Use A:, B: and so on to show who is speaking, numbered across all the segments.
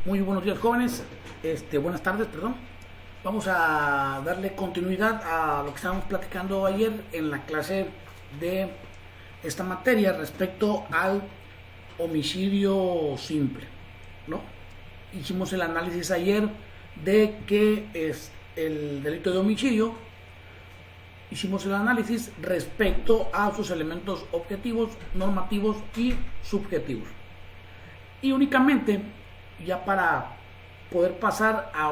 A: Muy buenos días, jóvenes. Buenas tardes, perdón. Vamos a darle continuidad a lo que estábamos platicando ayer en la clase de esta materia respecto al homicidio simple, ¿no? Hicimos el análisis ayer de qué es el delito de homicidio. Hicimos el análisis respecto a sus elementos objetivos, normativos y subjetivos. Y únicamente, ya para poder pasar a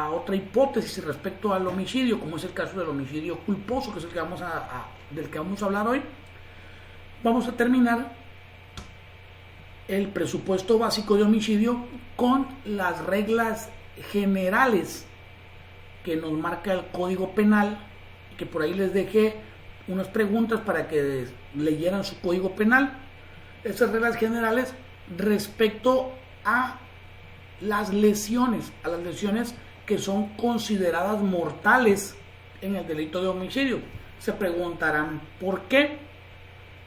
A: otra hipótesis respecto al homicidio, como es el caso del homicidio culposo, que es el que del que vamos a hablar hoy, vamos a terminar el presupuesto básico de homicidio con las reglas generales que nos marca el Código Penal, que por ahí les dejé unas preguntas para que leyeran su Código Penal. Esas reglas generales respecto a las lesiones, que son consideradas mortales en el delito de homicidio. Se preguntarán ¿por qué?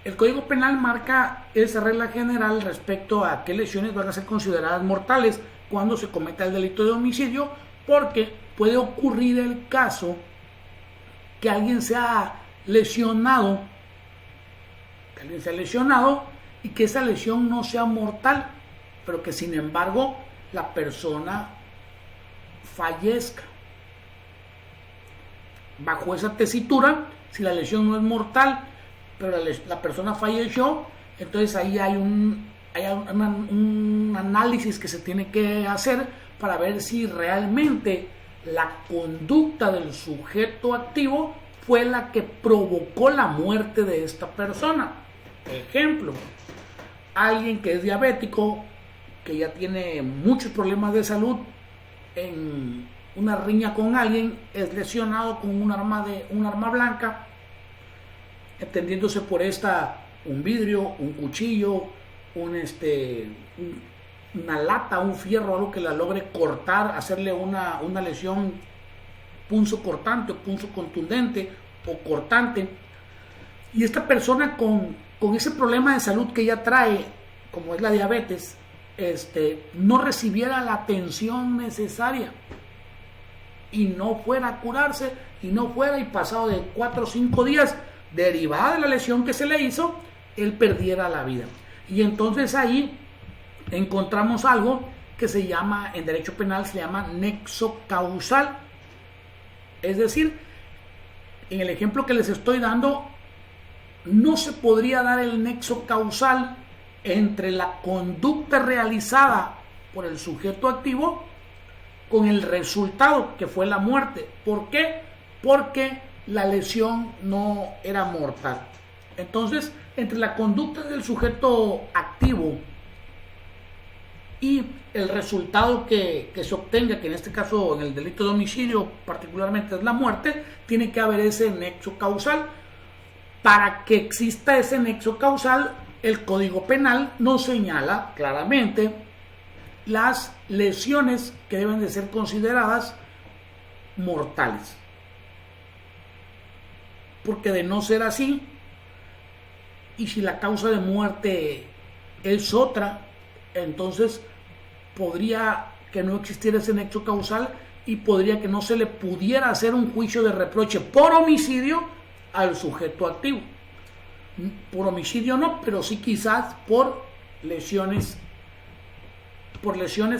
A: El Código Penal marca esa regla general respecto a qué lesiones van a ser consideradas mortales cuando se cometa el delito de homicidio, porque puede ocurrir el caso que alguien se ha lesionado y que esa lesión no sea mortal, pero que sin embargo la persona fallezca. Bajo esa tesitura, si la lesión no es mortal, pero la persona falleció, entonces ahí hay un análisis que se tiene que hacer para ver si realmente la conducta del sujeto activo fue la que provocó la muerte de esta persona. Ejemplo, alguien que es diabético, que ya tiene muchos problemas de salud, en una riña con alguien es lesionado con un arma blanca, entendiéndose por esta un vidrio, un cuchillo, una lata, un fierro, algo que la logre cortar, hacerle una lesión punzo cortante o punzo contundente o cortante, y esta persona con ese problema de salud que ya trae, como es la diabetes, no recibiera la atención necesaria y no fuera a curarse, y pasado de 4 o 5 días, derivada de la lesión que se le hizo, él perdiera la vida. Y entonces ahí encontramos algo que se llama, en derecho penal se llama nexo causal. Es decir, en el ejemplo que les estoy dando, no se podría dar el nexo causal entre la conducta realizada por el sujeto activo con el resultado, que fue la muerte. ¿Por qué? Porque la lesión no era mortal. Entonces, entre la conducta del sujeto activo y el resultado que se obtenga, que en este caso en el delito de homicidio particularmente es la muerte, tiene que haber ese nexo causal. Para que exista ese nexo causal, el Código Penal nos señala claramente las lesiones que deben de ser consideradas mortales. Porque de no ser así, y si la causa de muerte es otra, entonces podría que no existiera ese nexo causal y podría que no se le pudiera hacer un juicio de reproche por homicidio al sujeto activo. Por homicidio no, pero sí quizás por lesiones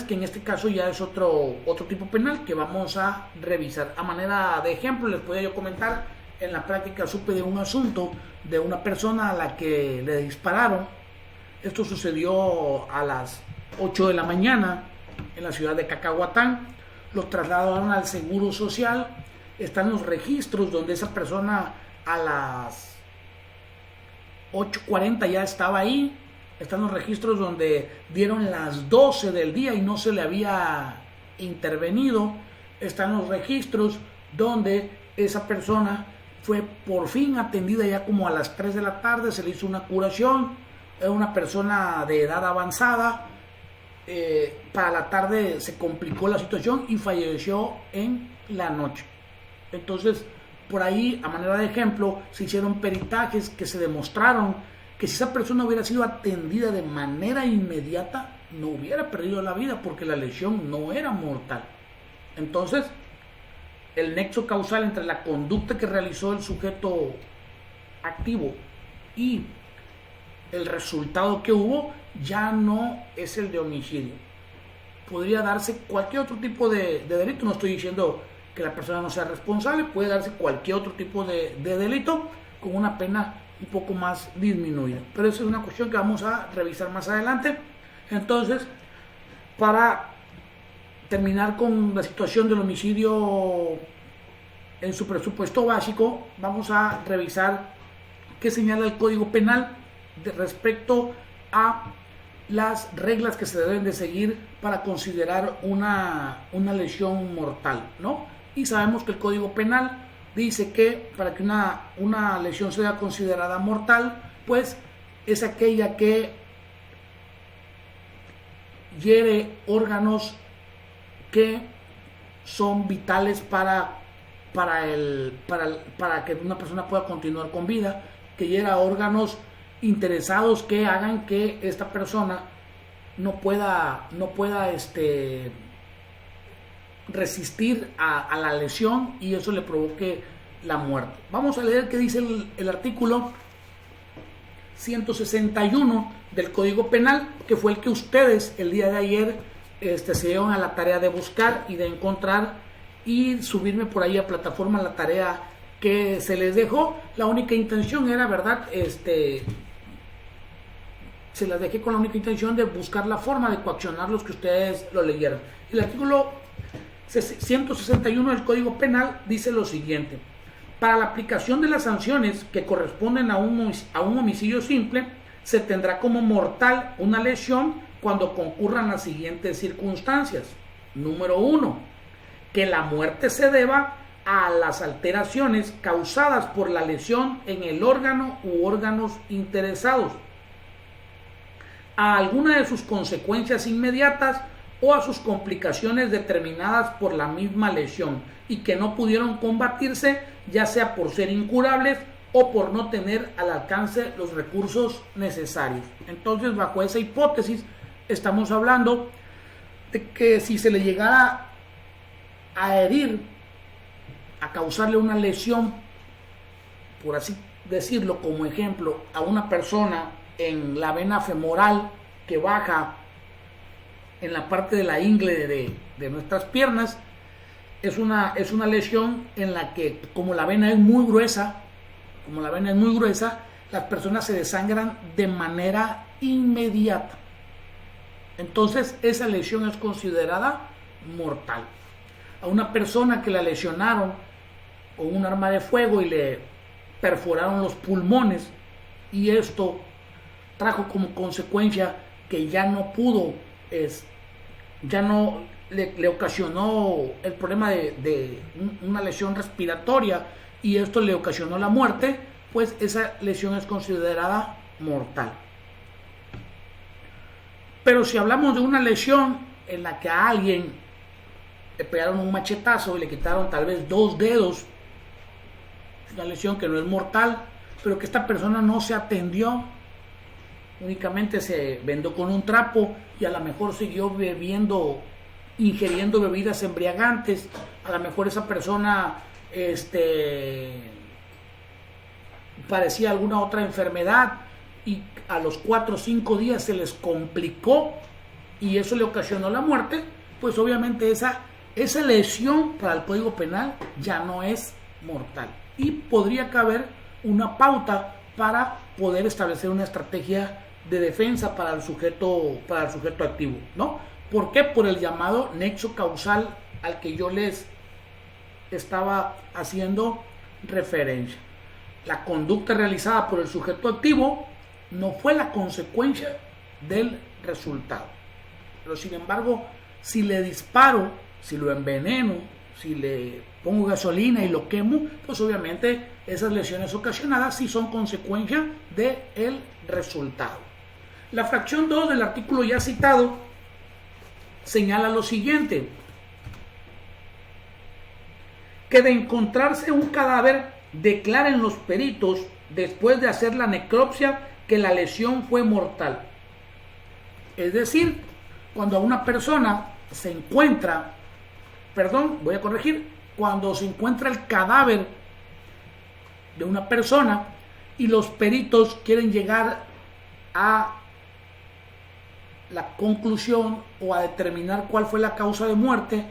A: que en este caso ya es otro tipo penal que vamos a revisar. A manera de ejemplo, les podría yo comentar, en la práctica supe de un asunto de una persona a la que le dispararon. Esto sucedió a las 8 de la mañana en la ciudad de Cacahuatán. Los trasladaron al Seguro Social. Están los registros donde esa persona a las 8:40 ya estaba ahí. Están los registros donde dieron las 12 del día y no se le había intervenido. Están los registros donde esa persona fue por fin atendida ya como a las 3 de la tarde, se le hizo una curación. Era una persona de edad avanzada. Para la tarde se complicó la situación y falleció en la noche. Entonces, por ahí, a manera de ejemplo, se hicieron peritajes que se demostraron que si esa persona hubiera sido atendida de manera inmediata, no hubiera perdido la vida porque la lesión no era mortal. Entonces, el nexo causal entre la conducta que realizó el sujeto activo y el resultado que hubo ya no es el de homicidio. Podría darse cualquier otro tipo de delito, no estoy diciendo que la persona no sea responsable, puede darse cualquier otro tipo de delito con una pena un poco más disminuida, pero esa es una cuestión que vamos a revisar más adelante. Entonces, para terminar con la situación del homicidio en su presupuesto básico, vamos a revisar qué señala el Código Penal respecto a las reglas que se deben de seguir para considerar una lesión mortal, ¿no? Y sabemos que el Código Penal dice que para que una lesión sea considerada mortal, pues es aquella que hiere órganos que son vitales para que una persona pueda continuar con vida, que hiera órganos interesados que hagan que esta persona no pueda resistir a la lesión y eso le provoque la muerte. Vamos a leer qué dice el artículo 161 del Código Penal, que fue el que ustedes el día de ayer se dieron a la tarea de buscar y de encontrar y subirme por ahí a plataforma la tarea que se les dejó. La única intención era, ¿verdad? Se las dejé con la única intención de buscar la forma de coaccionar los que ustedes lo leyeran. El artículo 161 del Código Penal dice lo siguiente: para la aplicación de las sanciones que corresponden a un homicidio simple, se tendrá como mortal una lesión cuando concurran las siguientes circunstancias. Número 1, que la muerte se deba a las alteraciones causadas por la lesión en el órgano u órganos interesados, a alguna de sus consecuencias inmediatas o a sus complicaciones determinadas por la misma lesión y que no pudieron combatirse, ya sea por ser incurables o por no tener al alcance los recursos necesarios. Entonces, bajo esa hipótesis, estamos hablando de que si se le llegara a herir, a causarle una lesión, por así decirlo, como ejemplo, a una persona en la vena femoral que baja en la parte de la ingle de nuestras piernas, es una lesión en la que, como la vena es muy gruesa, las personas se desangran de manera inmediata. Entonces, esa lesión es considerada mortal. A una persona que la lesionaron con un arma de fuego y le perforaron los pulmones, y esto trajo como consecuencia que ya no pudo, ya no le ocasionó el problema de una lesión respiratoria, y esto le ocasionó la muerte, pues esa lesión es considerada mortal. Pero si hablamos de una lesión en la que a alguien le pegaron un machetazo y le quitaron tal vez 2 dedos, es una lesión que no es mortal, pero que esta persona no se atendió, únicamente se vendó con un trapo y a lo mejor siguió ingiriendo bebidas embriagantes. A lo mejor esa persona padecía alguna otra enfermedad y a los 4 o 5 días se les complicó y eso le ocasionó la muerte. Pues obviamente esa lesión para el Código Penal ya no es mortal y podría caber una pauta para poder establecer una estrategia de defensa para el sujeto activo, ¿no? ¿Por qué? Por el llamado nexo causal al que yo les estaba haciendo referencia. La conducta realizada por el sujeto activo no fue la consecuencia del resultado. Pero sin embargo, si le disparo, si lo enveneno, si le pongo gasolina y lo quemo, pues obviamente esas lesiones ocasionadas sí son consecuencia del resultado. La fracción 2 del artículo ya citado señala lo siguiente: que de encontrarse un cadáver, declaren los peritos después de hacer la necropsia que la lesión fue mortal. Es decir, cuando a una persona se encuentra, perdón, voy a corregir, cuando se encuentra el cadáver de una persona y los peritos quieren llegar a la conclusión o a determinar cuál fue la causa de muerte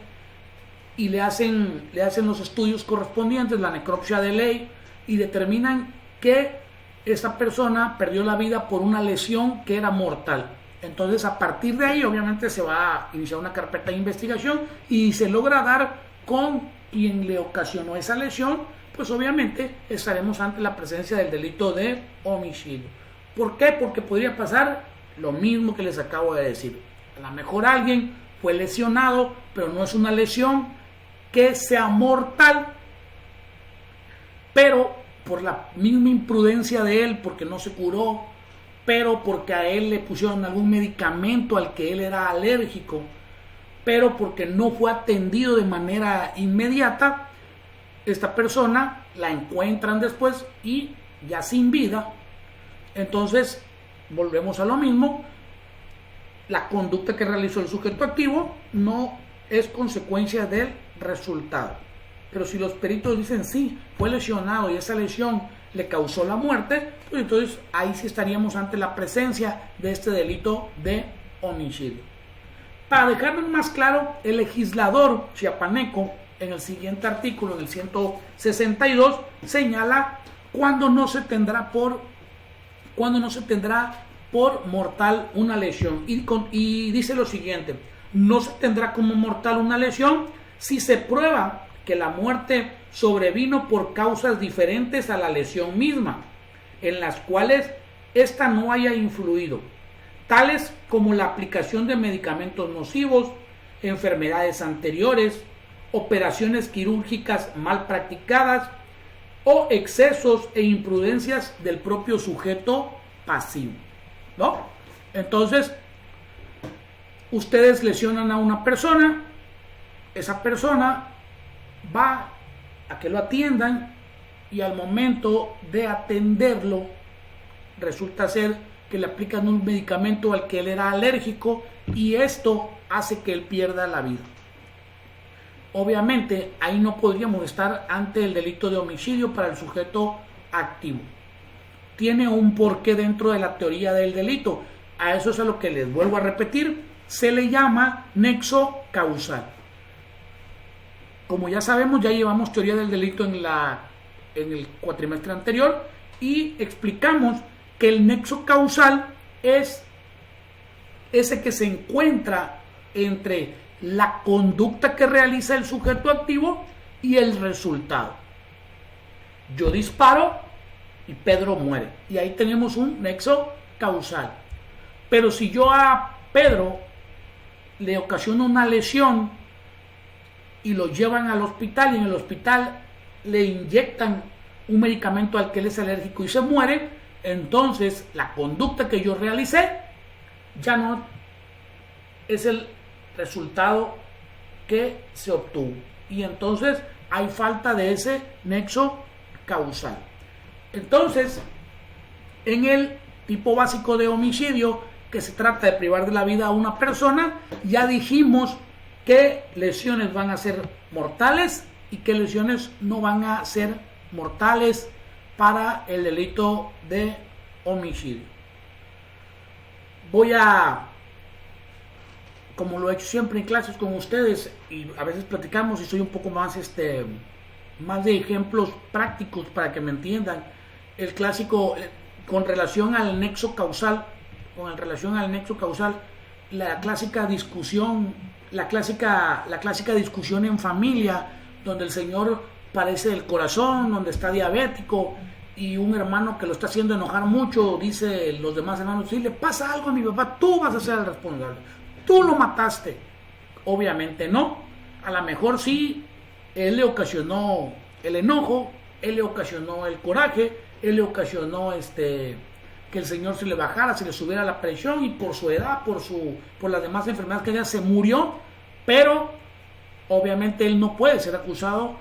A: y le hacen los estudios correspondientes, la necropsia de ley, y determinan que esa persona perdió la vida por una lesión que era mortal. Entonces, a partir de ahí, obviamente, se va a iniciar una carpeta de investigación y se logra dar con quien le ocasionó esa lesión, pues obviamente estaremos ante la presencia del delito de homicidio. ¿Por qué? Porque podría pasar lo mismo que les acabo de decir. A lo mejor alguien fue lesionado, pero no es una lesión que sea mortal, pero por la misma imprudencia de él, porque no se curó, pero porque a él le pusieron algún medicamento al que él era alérgico, pero porque no fue atendido de manera inmediata, esta persona la encuentran después y ya sin vida. Entonces volvemos a lo mismo, la conducta que realizó el sujeto activo no es consecuencia del resultado. Pero si los peritos dicen sí, fue lesionado y esa lesión le causó la muerte, pues entonces ahí sí estaríamos ante la presencia de este delito de homicidio. Para dejarlo más claro, el legislador chiapaneco en el siguiente artículo, en el 162, señala cuando no se tendrá por mortal una lesión y dice lo siguiente: no se tendrá como mortal una lesión si se prueba que la muerte sobrevino por causas diferentes a la lesión misma, en las cuales ésta no haya influido, tales como la aplicación de medicamentos nocivos, enfermedades anteriores, operaciones quirúrgicas mal practicadas o excesos e imprudencias del propio sujeto pasivo, ¿no? Entonces, ustedes lesionan a una persona, esa persona va a que lo atiendan y al momento de atenderlo resulta ser que le aplican un medicamento al que él era alérgico y esto hace que él pierda la vida. Obviamente ahí no podríamos estar ante el delito de homicidio para el sujeto activo. Tiene un porqué dentro de la teoría del delito. A eso es a lo que les vuelvo a repetir. Se le llama nexo causal. Como ya sabemos, ya llevamos teoría del delito en el cuatrimestre anterior y explicamos que el nexo causal es ese que se encuentra entre la conducta que realiza el sujeto activo y el resultado. Yo disparo y Pedro muere. Y ahí tenemos un nexo causal. Pero si yo a Pedro le ocasiono una lesión y lo llevan al hospital y en el hospital le inyectan un medicamento al que él es alérgico y se muere, entonces la conducta que yo realicé ya no es el resultado que se obtuvo y entonces hay falta de ese nexo causal. Entonces, en el tipo básico de homicidio, que se trata de privar de la vida a una persona, ya dijimos qué lesiones van a ser mortales y qué lesiones no van a ser mortales para el delito de homicidio. Voy a, como lo he hecho siempre en clases con ustedes y a veces platicamos y soy un poco más más de ejemplos prácticos para que me entiendan, el clásico con relación al nexo causal, la clásica discusión en familia, donde el señor padece del corazón, donde está diabético y un hermano que lo está haciendo enojar mucho, dice los demás hermanos: si le pasa algo a mi papá, tú vas a ser el responsable, tú lo mataste. Obviamente no, a lo mejor sí, él le ocasionó el enojo, él le ocasionó el coraje, él le ocasionó que el señor se le bajara, se le subiera la presión y por su edad, por las demás enfermedades que ella se murió, pero obviamente él no puede ser acusado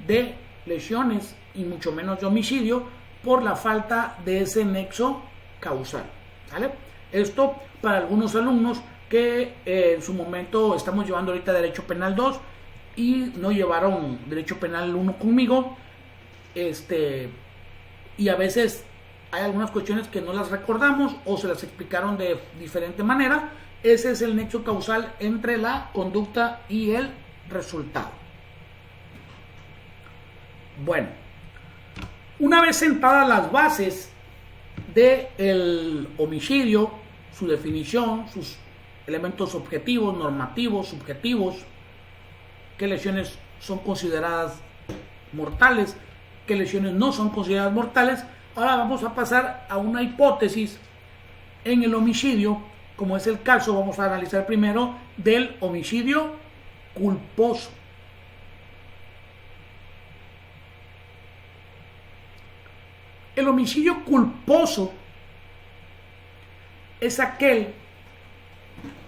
A: de lesiones y mucho menos de homicidio por la falta de ese nexo causal, ¿sale? Esto para algunos alumnos que en su momento estamos llevando ahorita Derecho Penal 2 y no llevaron Derecho Penal 1 conmigo, y a veces hay algunas cuestiones que no las recordamos o se las explicaron de diferente manera. Ese es el nexo causal entre la conducta y el resultado. Bueno, una vez sentadas las bases del homicidio, su definición, sus elementos objetivos, normativos, subjetivos, qué lesiones son consideradas mortales, qué lesiones no son consideradas mortales, ahora vamos a pasar a una hipótesis en el homicidio, como es el caso, vamos a analizar primero del homicidio culposo. El homicidio culposo es aquel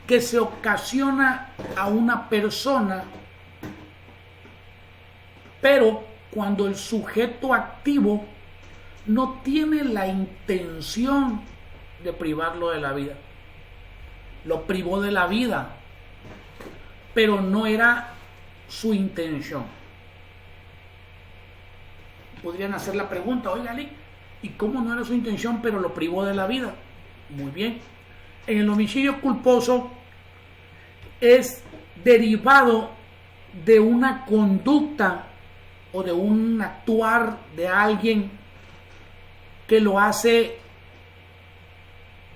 A: que se ocasiona a una persona, pero cuando el sujeto activo no tiene la intención de privarlo de la vida. Lo privó de la vida, pero no era su intención. Podrían hacer la pregunta, oiga, ¿y cómo no era su intención, pero lo privó de la vida? Muy bien. En el homicidio culposo es derivado de una conducta o de un actuar de alguien que lo hace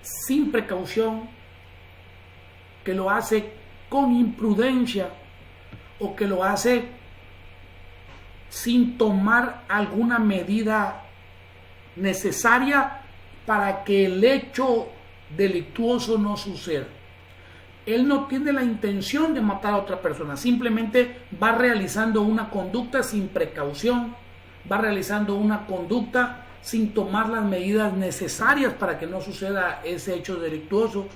A: sin precaución, que lo hace con imprudencia o que lo hace sin tomar alguna medida necesaria para que el hecho delictuoso no suceda. Él no tiene la intención de matar a otra persona, simplemente va realizando una conducta sin precaución, va realizando una conducta sin tomar las medidas necesarias para que no suceda ese hecho delictuoso,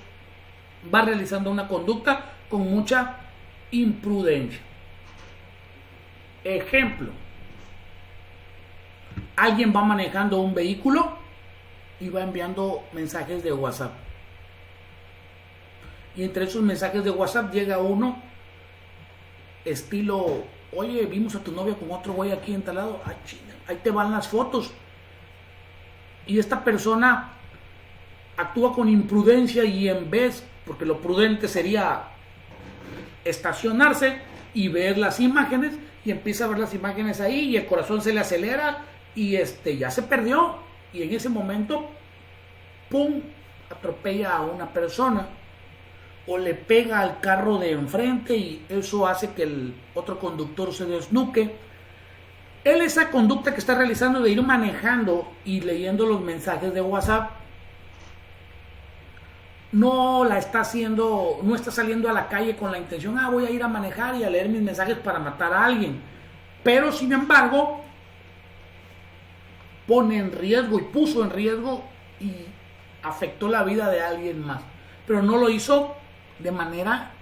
A: va realizando una conducta con mucha imprudencia. Ejemplo, alguien va manejando un vehículo y va enviando mensajes de WhatsApp. Y entre esos mensajes de WhatsApp llega uno estilo, oye, vimos a tu novia con otro güey aquí instalado, ahí te van las fotos. Y esta persona actúa con imprudencia y en vez, porque lo prudente sería estacionarse y ver las imágenes, y empieza a ver las imágenes ahí y el corazón se le acelera y ya se perdió, y en ese momento ¡pum!, atropella a una persona o le pega al carro de enfrente y eso hace que el otro conductor se desnuque. Él, esa conducta que está realizando de ir manejando y leyendo los mensajes de WhatsApp, no la está haciendo, no está saliendo a la calle con la intención, voy a ir a manejar y a leer mis mensajes para matar a alguien. Pero sin embargo, pone en riesgo y puso en riesgo y afectó la vida de alguien más. Pero no lo hizo de manera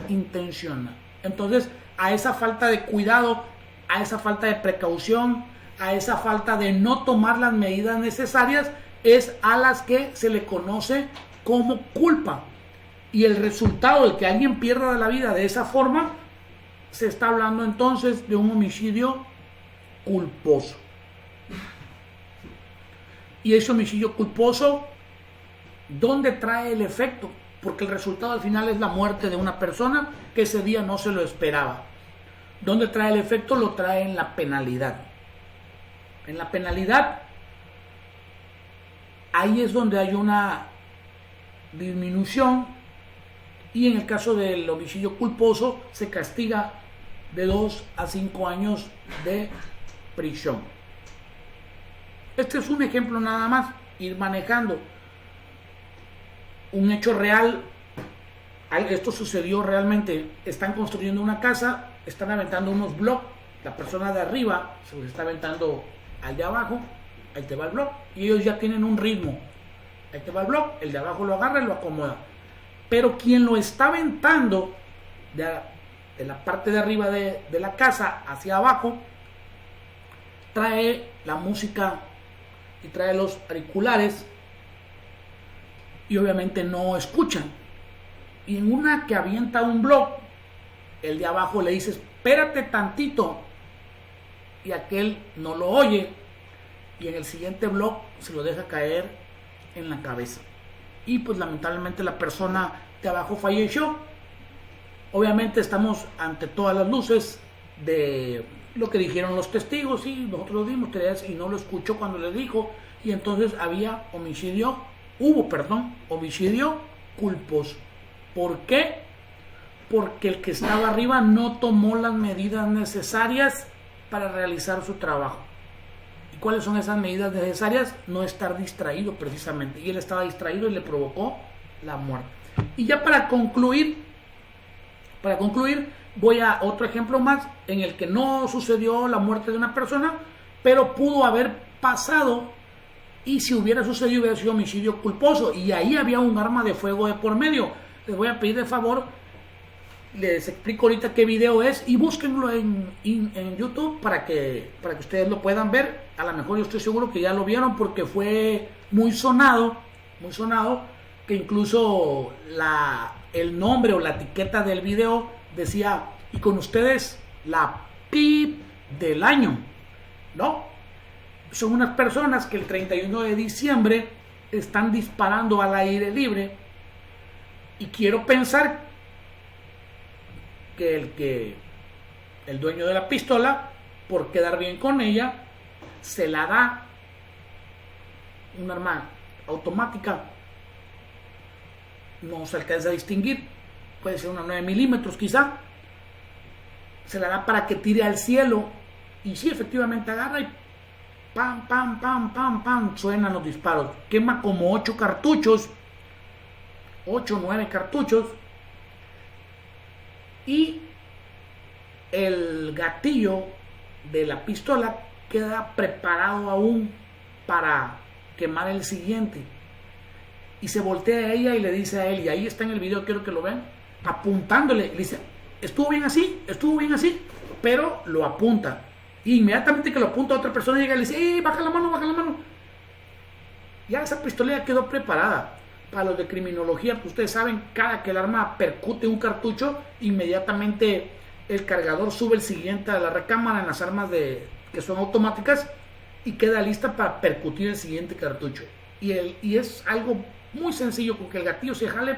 A: intencional. Entonces, a esa falta de cuidado, a esa falta de precaución, a esa falta de no tomar las medidas necesarias, es a las que se le conoce como culpa. Y el resultado de que alguien pierda la vida de esa forma, se está hablando entonces de un homicidio culposo. Y ese homicidio culposo, ¿dónde trae el efecto? Porque el resultado al final es la muerte de una persona que ese día no se lo esperaba. ¿Dónde trae el efecto? Lo trae en la penalidad. En la penalidad, ahí es donde hay una disminución, y en el caso del homicidio culposo se castiga de 2 a 5 años de prisión. Este es un ejemplo nada más, ir manejando. Un hecho real, esto sucedió realmente, están construyendo una casa, están aventando unos bloques, la persona de arriba se los está aventando al de abajo, ahí te va el bloque, y ellos ya tienen un ritmo, ahí te va el bloque, el de abajo lo agarra y lo acomoda. Pero quien lo está aventando de la parte de arriba de la casa hacia abajo, trae la música y trae los auriculares y obviamente no escuchan. Y en una que avienta un blog, el de abajo le dice, espérate tantito, y aquel no lo oye, y en el siguiente blog se lo deja caer en la cabeza. Y pues lamentablemente la persona de abajo falleció. Obviamente estamos ante todas las luces de lo que dijeron los testigos, y nosotros lo dimos, y no lo escuchó cuando le dijo, y entonces hubo homicidio culposo. ¿Por qué? Porque el que estaba arriba no tomó las medidas necesarias para realizar su trabajo. ¿Y cuáles son esas medidas necesarias? No estar distraído precisamente, y él estaba distraído y le provocó la muerte. Y ya para concluir, voy a otro ejemplo más en el que no sucedió la muerte de una persona, pero pudo haber pasado, y si hubiera sucedido hubiera sido homicidio culposo, y ahí había un arma de fuego de por medio. Les voy a pedir de favor, les explico ahorita qué video es, y búsquenlo en YouTube para que ustedes lo puedan ver. A lo mejor yo estoy seguro que ya lo vieron porque fue muy sonado, que incluso el nombre o la etiqueta del video decía, y con ustedes la PIP del año, ¿no? Son unas personas que el 31 de diciembre están disparando al aire libre, y quiero pensar que el dueño de la pistola, por quedar bien con ella, se la da, un arma automática, no se alcanza a distinguir, puede ser una 9 milímetros quizá, se la da para que tire al cielo, y sí, efectivamente agarra y pam, pam, pam, pam, pam, suenan los disparos, quema como 8 o 9 cartuchos, y el gatillo de la pistola queda preparado aún para quemar el siguiente, y se voltea a ella y le dice a él, y ahí está en el video, quiero que lo vean, apuntándole, le dice, estuvo bien así, pero lo apunta, y inmediatamente que lo apunta a otra persona llega y le dice, baja la mano, ya esa pistola ya quedó preparada. Para los de criminología, pues ustedes saben, cada que el arma percute un cartucho, inmediatamente el cargador sube el siguiente a la recámara en las armas que son automáticas, y queda lista para percutir el siguiente cartucho. Y es algo muy sencillo, con que el gatillo se jale,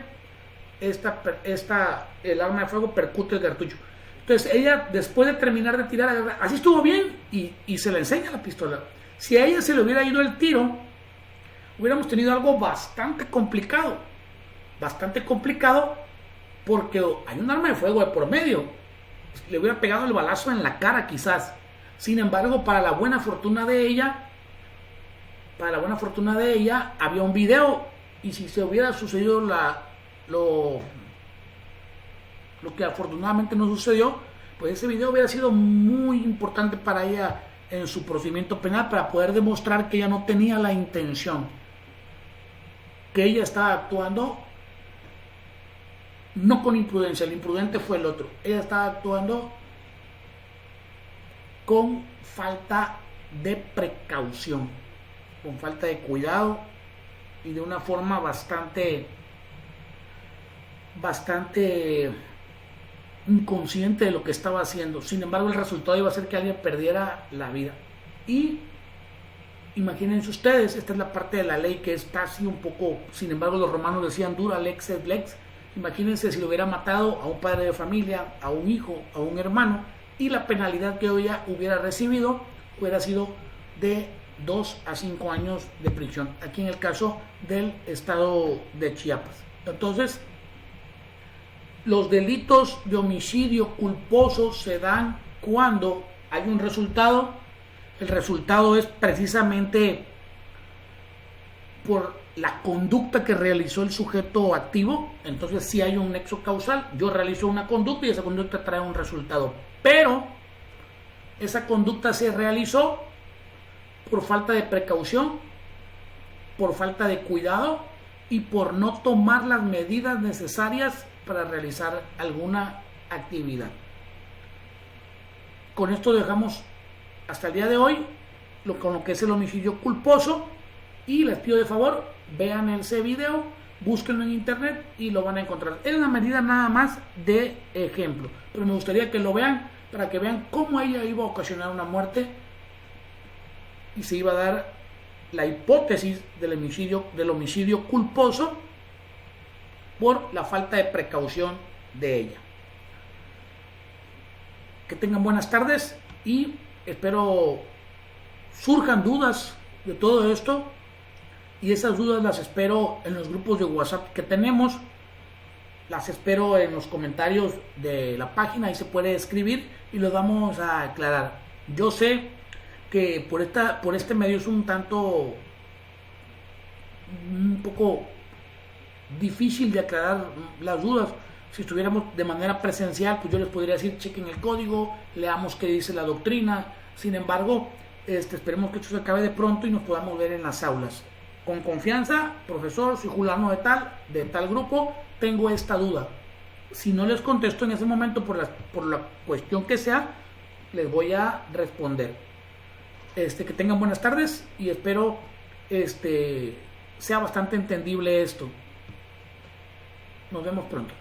A: el arma de fuego percute el cartucho. Entonces ella, después de terminar de tirar, así estuvo bien, y se le enseña la pistola. Si a ella se le hubiera ido el tiro, hubiéramos tenido algo bastante complicado, porque hay un arma de fuego de por medio, le hubiera pegado el balazo en la cara quizás. Sin embargo, para la buena fortuna de ella, había un video, y si se hubiera sucedido lo que afortunadamente no sucedió, pues ese video hubiera sido muy importante para ella en su procedimiento penal, para poder demostrar que ella no tenía la intención, que ella estaba actuando no con imprudencia, el imprudente fue el otro, ella estaba actuando con falta de precaución, con falta de cuidado, y de una forma bastante inconsciente de lo que estaba haciendo. Sin embargo, el resultado iba a ser que alguien perdiera la vida. Y imagínense ustedes, esta es la parte de la ley que está así un poco, sin embargo los romanos decían dura lex et lex. Imagínense si lo hubiera matado a un padre de familia, a un hijo, a un hermano, y la penalidad que ella hubiera recibido hubiera sido de 2 a 5 años de prisión, aquí en el caso del estado de Chiapas. Entonces, los delitos de homicidio culposo se dan cuando hay un resultado. El resultado es precisamente por la conducta que realizó el sujeto activo. Entonces sí hay un nexo causal. Yo realizo una conducta y esa conducta trae un resultado, pero esa conducta se realizó por falta de precaución, por falta de cuidado y por no tomar las medidas necesarias para realizar alguna actividad. Con esto dejamos hasta el día de hoy con lo que es el homicidio culposo, y les pido de favor, vean ese video búsquenlo en internet y lo van a encontrar. Es una medida nada más de ejemplo, pero me gustaría que lo vean para que vean cómo ella iba a ocasionar una muerte y se iba a dar la hipótesis del homicidio culposo por la falta de precaución de ella. Que tengan buenas tardes y espero surjan dudas de todo esto, y esas dudas las espero en los grupos de WhatsApp que tenemos, las espero en los comentarios de la página, ahí se puede escribir y los vamos a aclarar. Yo sé que por este medio es un poco difícil de aclarar las dudas. Si estuviéramos de manera presencial, pues yo les podría decir, chequen el código, leamos qué dice la doctrina. Sin embargo, esperemos que esto se acabe de pronto y nos podamos ver en las aulas. Con confianza, profesor, soy Julano de tal grupo, tengo esta duda. Si no les contesto en ese momento por la cuestión que sea, les voy a responder. Que tengan buenas tardes y espero sea bastante entendible esto. Nos vemos pronto.